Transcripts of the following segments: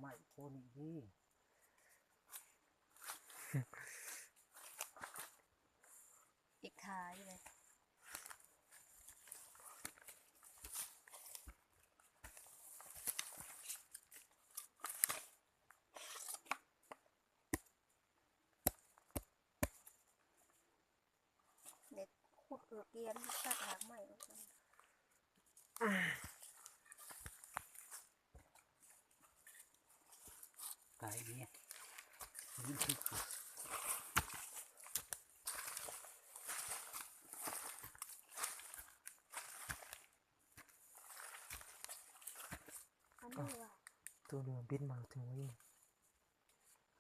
ม้โคนนี่ อีกท้ายเลยเด็กขุดเกลียนตัดหางใหม่แล้วกันไก่เนี่ยนี่คืออันนี้ว่ะ ตัวเรือบินมาถึงวิ่ง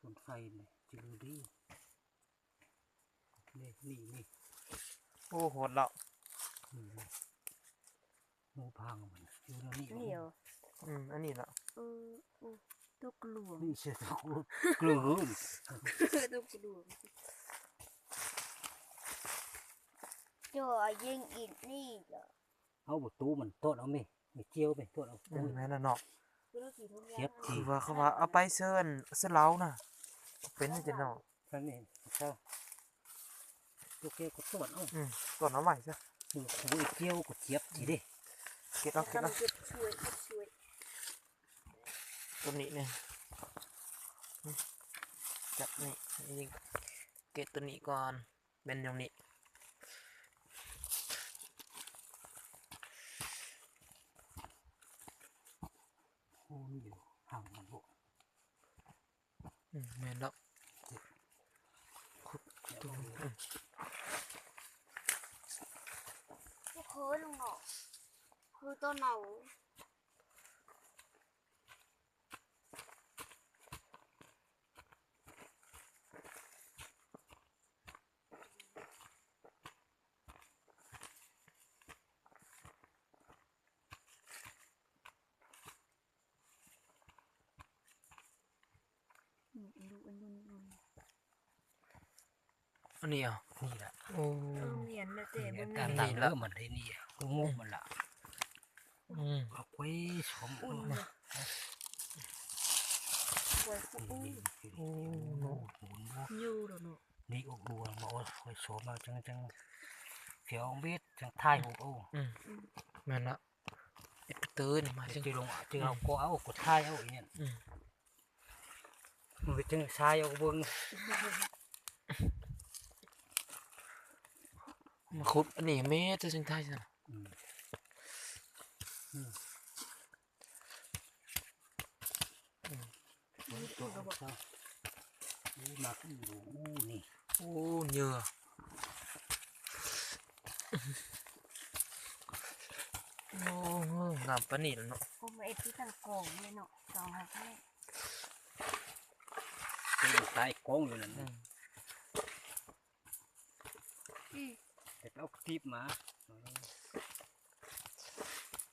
คนไฟเนี่ยจิรูดี้นี่ โอ้โหดแล้ว งูพังมันอยู่ตรงนี้ เหนียว อันนี้ละ ตุกหลวง นี่เสียตัวกลืน ตุกหลวงจ่อยิงอีกนี่เหรอ เอาประตูมันต้นเอาไหมไม่เจียวไปต้นเอา แม่นน่ะเนาะ เทียบ คื ที อว่าเขาว่าเอาไปเสื้อเล้าน่ะเป็นจะเนาะ ท่านนี่ใช่ตัวเกี่ยวกับต้นเอา ก่อนเอาใหม่ซะ ดูหูเจียวกับเทียบทีดิ เก็บเอา ช่วย ตัวนี้เนี่ยจับนี่ยิงเก็บตัวนี้ก่อนเป็นอย่างนี้ โอ้ยอยู่ห่างมันบุ แม่นแล้วขุดตัว เคยลงหนอคือต้นเหนาอันนี้อ่ะ นี่แหละ โอ้ เนียนนะเจ๊ นี่ บน การ นี้ ตั้งเริ่มมันได้นี่กูงงมันละ อืม เอาไว้ชม อุ่น นี่ เลยสวยฟุ๊ โอ้ ยูหรอเนาะ นี่อกดูมาโอ้ยชมมาจังเสียวเบ็ดจังท้ายหูโอ้ แม่นละเอ็ดตื้อนี่มาจัง จะลงจึงเอาก็เอาก็ท้ายเอาอีเนี่ยมันจึงชายเอาเบิ้ง มาขุดอันนี้แม่จะจังไทยจ้ะมาขึ้นดูนี่ โอ้เหยื่อโอ้งามปานนี้แล้วเนาะ ผมมาเอ็ดที่ตั้งกองเลยเนาะสองหักแม่ เป็นตายกองอยู่นั่นแต่เอาทิพมา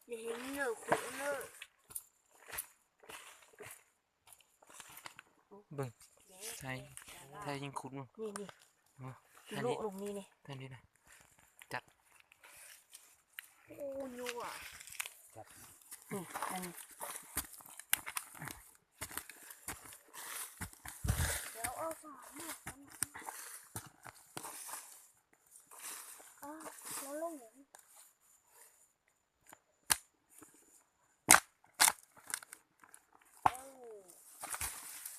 อย่าเห็นเนื้อขุดเนื้อ เบิ่งไทยยิงขุดมั้ง นี่ ท่า โล นี้ ลงนี่นี่ ท่านี้นะ โอ้ยูอ่ะ จับ อันเดี๋ยวเอาฝาเนี่ยแล้วลงอย่างนี้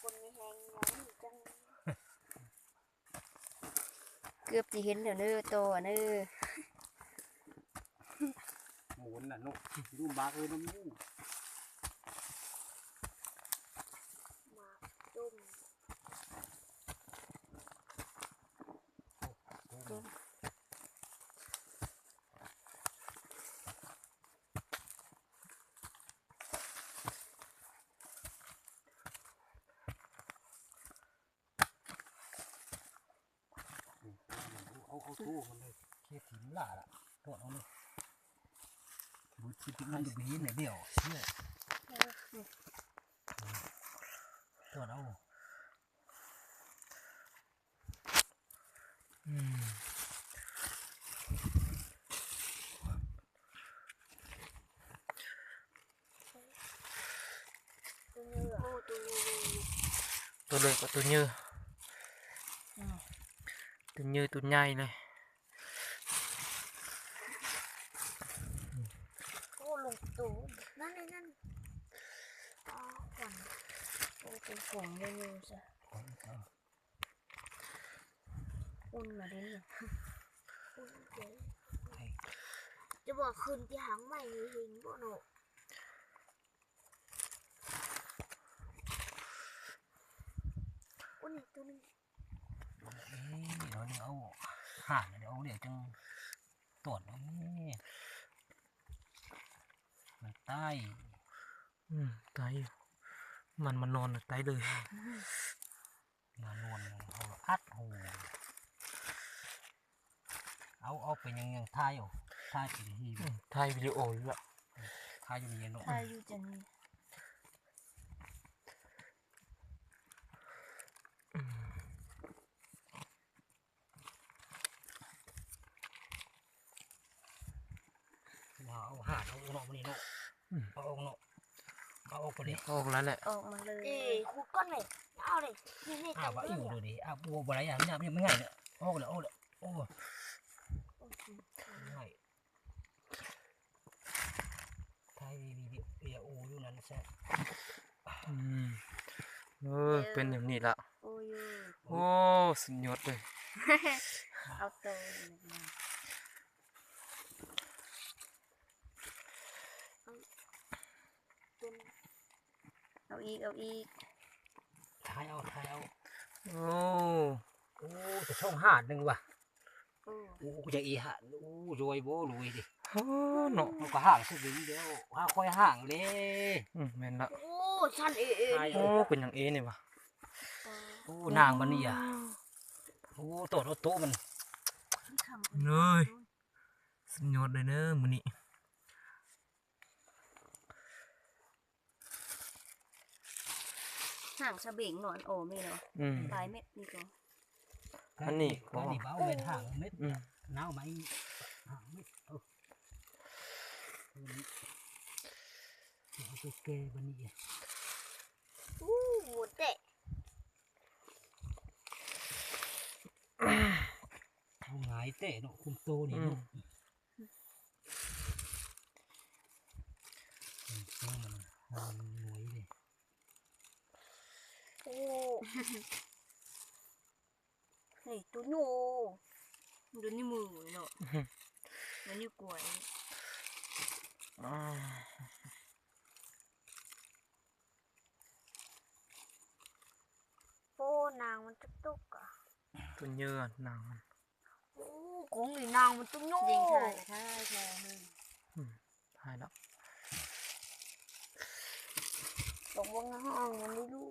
คนมีแหงยังจังเกือบจะเห็นแล้วเนื้อโตเนื้อ หมุนน่ะนุดูบากเลยน้ำมู มาจุ่มจุ่ม เอาตู้มันเลยเคี่ยถิ่นล่ะตัวเอาเลยบุตรที่มันจะบีเนี่ยเดียวเชี่ยตัวเอา ตัวเนื้อโอ้ตัว ตัวเล็กกับตัวเยอะ อืม ตัวเยอะตัวใหญ่เลย โอ้ลงตูนั่นเลยนั่นอ๋อขวัญโอ้เป็นผงเลยอยู่จ้ะอุ่นมาได้เนี่ยอุ่นเก๋จะบอกคืนที่หางใหม่เห็นบ่หนูอุ่นอีกตัวนึง เดี๋ยวเอาห่านเดี๋ยวจังตรวจนี่มันใต้ ตายอยู่มันนอนตายเลย มานวลเอาอัดหูเอาไปยังทายอยู่ทายไปที่ ถ่ายวิดีโออยู่ละ ทายอยู่ในเนาะ ถ้าอยู่จะนี่ เอาห่านเอาเนาะมันนี่เนาะเอาเนาะเอาไปเลย ออกแล้วแหละ ออกมาเลยขุดก้อนเลยเอาเลยนี่ ว่าอยู่ดูดิบัวอะไรอย่างนี้ไม่ง่ายเนี่ยเอาเลยโอ้ง่ายไทยวิดีโออยู่นั่นใช่ เป็นอย่างนี้ละ โอ้ย โอ้สุดยอดเลย เอาตัวเอาอีก ทายเอา โอ้ จะช่องห่านหนึ่งว่ะ โอ้ จะอีห่านรวยโบรวยดิ เนาะ มันก็ห่างสักนิดเดียวค่อยห่างเลย แม่นละ โอ้ชันเอ โอ้เป็นอย่างเอเนี่ยวะ นางมันนี่อ่ะโตมัน เนยสุดยอดเลยเนอะมื้อนี้ ห่างสะเบ่งหนอนโอ้ไม่เนาะปลายเม็ดนี่ก็ อันนี้ ก็นี่เบาเม็ดห่างเม็ดหนาวไหมห่างเม็ดเอาไปแกวันนี้ หมูเตะ เอาหงายเตะเนาะคุมโตนี่เนาะมันหน่วยเลย โอ้เฮ้ยตัวโน่ดูนี่มือเนาะมันนี่กล้วย โอ้นางมันตุกอ่ะ ตัวเยอะหนังมัน โอ้ของนี่นางมันตุกโน่ยิงใช่ถ่ายแล้ว ตกวงห้องมันไม่รู้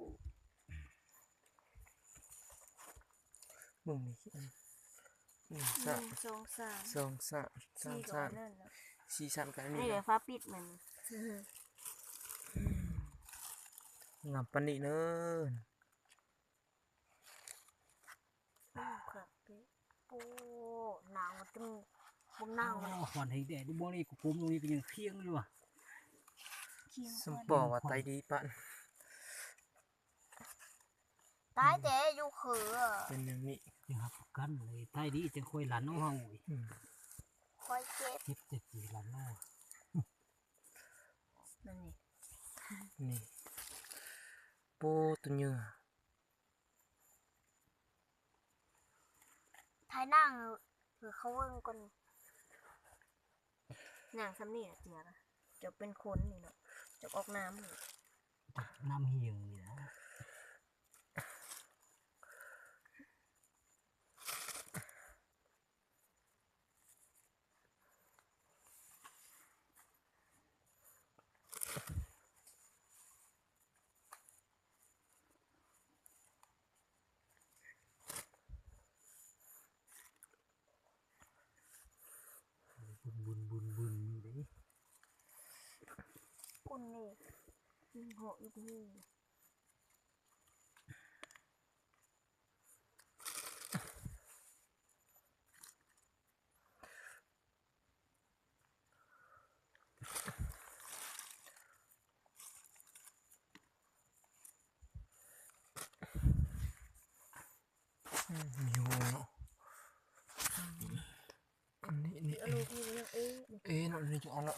มึงนี่คิด1 2 3 สองสาม 4ก่อนนั่น สี่สันกัน นี่ นี่ เดี๋ยวฟ้าปิดมัน งามปานนี้เนอะ ครับโอ้นางมันตึงบงนางมัน หอนให้แดดดูบ่นี่กูคุมตรงนี้ก็ยังเคียงอยู่ว่ะ สมปอว่าไตดีปะ ตายแต่อยู่เขือ เป็นอย่างนี้ ยังหักกันเลยใต้ดีจังค่อยหลานน้องเฮา คอยเจ็บ เจ็บเจ็บกี่หลานน้อง นั่นนี่ นี่โป้ตัวเยอะ ทายนั่งเผื่อเขาเวิ่งก่อนนางซ้ำนี่เจียนะจะเป็นคนนี่เนาะจะออกน้ำนี่ น้ำเหี่ยงนี่นะบุญนี่เด้ อุ่นนี่หัวอีกนี่ มีหูเนาะอันนี้นี่ เอาลูกนี่เรื่องเอ๊ะ เนาะนี่จะเอาละ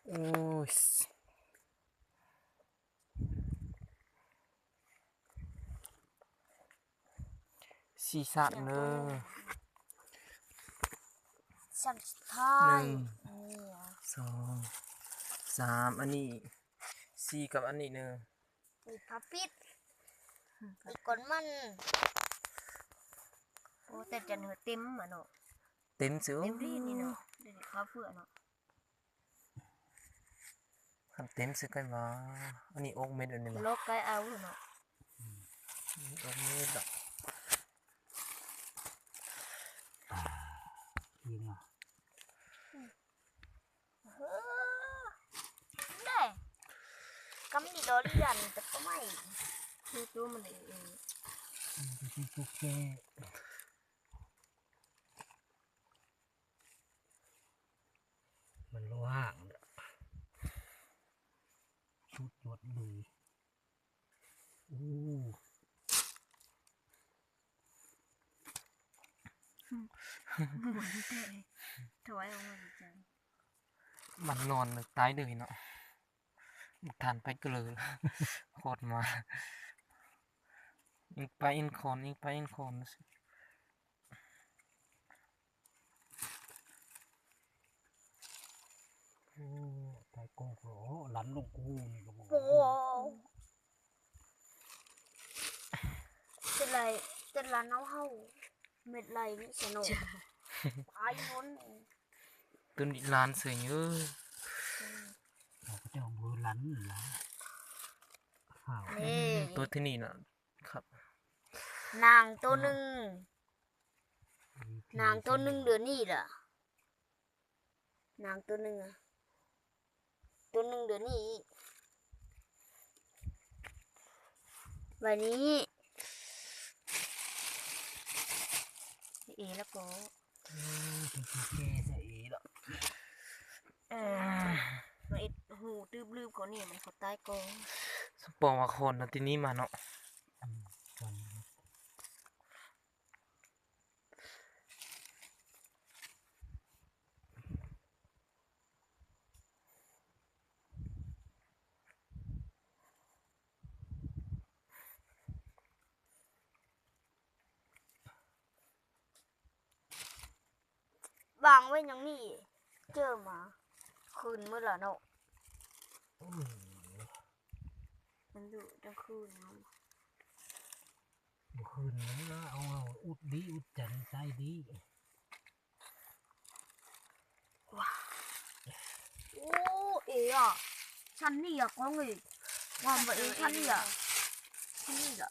โอ้ยสีสันเลย สั่นสุดท้า ห ย นึ่ง นี่อะ สองสามอันนี้สี่กับอันนี้หนึ่ง อีกพับปิดอีกคนมัน โอ้แต่จะเนื้อเต็มอ่ะเนาะ เต็มซื้อ เต็มรีดนี่เนาะเดี๋ยวข้าวเฟื่อเนาะ คันเต็มซื้อกันมาอันนี้อกเม็ดอันนี้มา โลกไกลเอาเนาะ อกเม็ดอ่ะ นี่เนาะ เฮ้อได้กำดีโดนยันแต่ก็ไม่ คือตัวมันเอง มันจะเป็นตุ๊กแกมันโลห่างเนี่ยชุดยดเลยโอ้ ถวายออกมาจัง มันนอนเลยตายเลยเนาะทานไปเกลือ โคตรมาอิงไปอินคอนอิงไปอินคอนสิ โอ้ตายกงโหหลันลงกูนี่ก็บอก โอ้เป็นไรเป็นไรน้องเฮาเม็ดไรนี่สนุกตายพ้น ตัวนี้ลานเสียงเยอะ เราก็จะเอามือหลันหละข้าว นี่ ตัวที่นี่นะครับ นางตัวหนึ่งนางตัวหนึ่งเดือนนี้ล่ะนางตัวหนึ่งอะตัวหนึ่งเดือนนี้วันนี้ เอแล้วก็ เป็นตุ๊กแกซะเองละ มาเอ็ดหูตืบลืบเขานี่มันเขาใต้กอง สปองว่าคนนะที่นี่มาเนาะ ก่อน วางไว้อย่างนี้เจอมาคืนเมื่อไหร่เนาะ โอ้ย มันอยู่กลางคืนเนาะ บุคืนนี้นะเอาอุดดีอุดจันใจดี โอ้เอ๋อะฉันนี่อะก็ไงความว่าเอ๋ฉันนี่อะฉันนี่อะ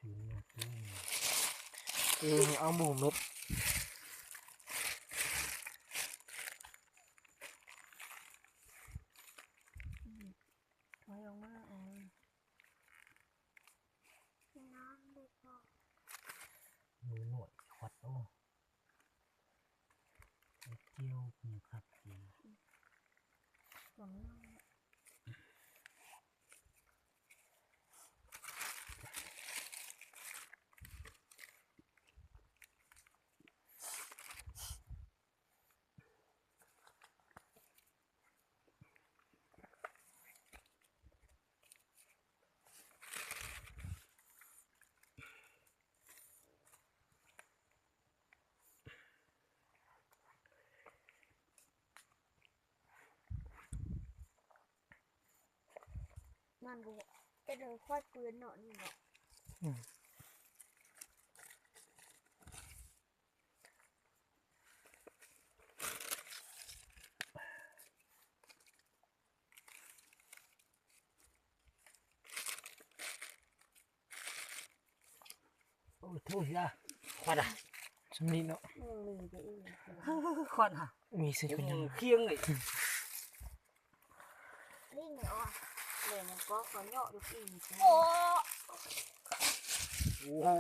ถึงนะถึง เอาหมูเม็ด ถอยออกมาน้ำเลยก็ มือหน่วยขวัดโอ้ไอ้เจียวหมูขัดสี ผม มันก็จะเดินค่อยปืนเนาะนี่เนาะ โอ้ยทุยอ่ะขวัดอ่ะ สำนีเนาะ มีไปอีก ขวัดอ่ะ มีสิเป็นยัง เคียงเลย นี่ไงอ่ะ เลยมันก็ขอเหยาะดูอีก โอ้ โอ้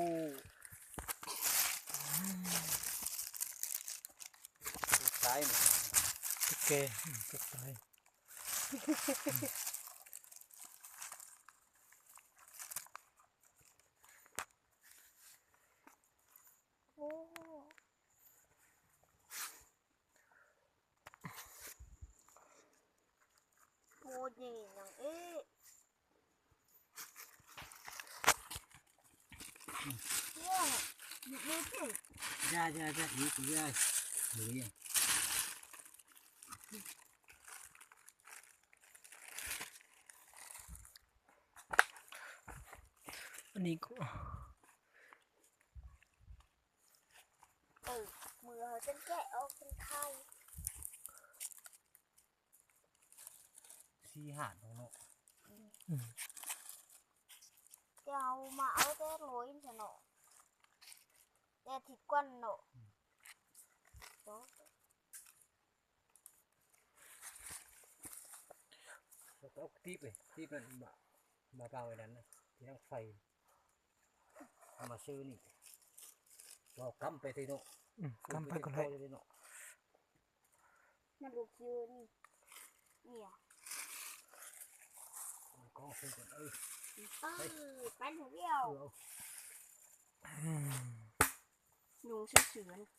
ตายนี่ ตุ๊กแกตุ๊กตาย โอ้โหนี่นังเอ๊ะเนี่ยดูสิ ra ý của ra mới à อันนี้ก็ มือเขาจะแกะออกเป็นไข่ xi hạnของnó จะเอามาเอาแต่โรยซะเนาะแต่ที่ก้นเนาะ nó có tiếp này tiếp này mà vào cái đàn này thì đang phầy mà sư này vào cắmไปthì nó กำไปก่อนเลย เลยเนาะ มันลูกยืนเนี่ย có không còn ơi ไปถึงเดียว เอา ยุงเสือๆนะ